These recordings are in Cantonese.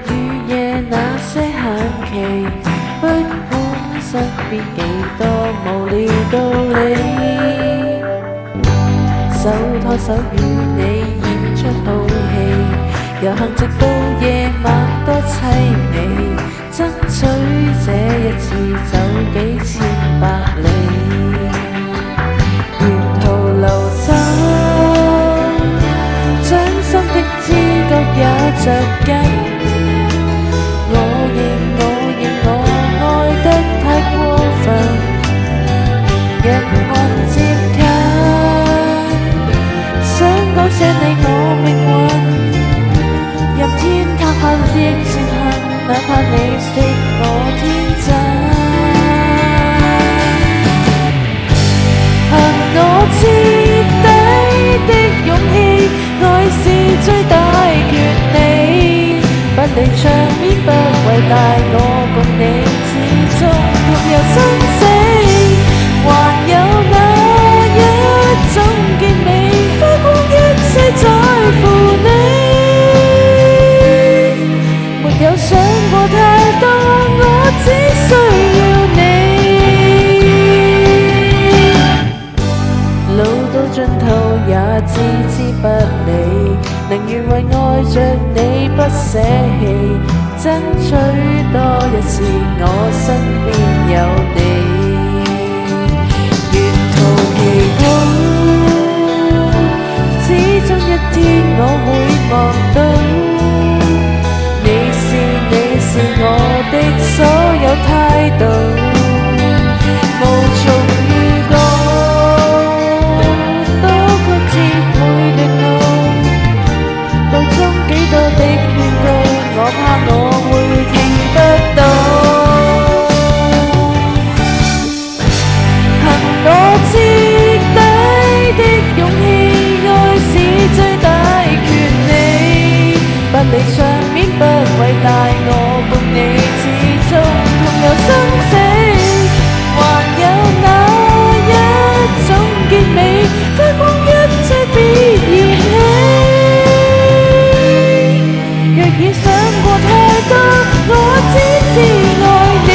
與夜那些限期，不管身邊幾多無聊道理，手拖手與你演出好戲，遊行直到夜晚多凄美，爭取這一次走幾千百里，沿途流走，掌心的知覺也着緊。我愛得太過分，人群接近，想講些你我命運，任天塌下的憎恨，哪怕你識我天真。憑我徹底的勇氣，愛是最大權利，不理場面不偉大，我共你始終同遊生死，還有那一種結尾，花光一切在乎你，沒有想過太多，我只需要你，路到盡頭也置之不理，寧願為愛着你不捨棄，爭取多一次我身邊有你，沿途祈禱，始終一天我會望到，你是我的所有態度，無從預告，多曲折每段路，路中幾多的勸告，我怕我會聽不到。憑我徹底的勇氣，愛是最大權利，不理場面不偉大，我共你始終同遊生死，還有那一種結尾，花光一切別嫌棄，若已想過太多，我只知愛你。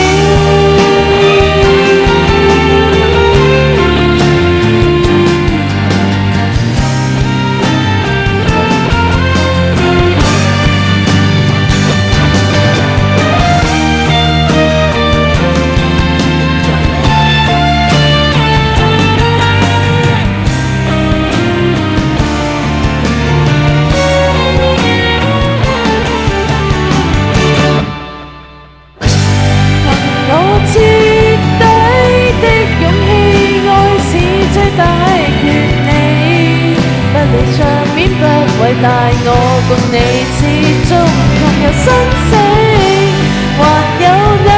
場面不偉大，我共你始終同遊生死，還有那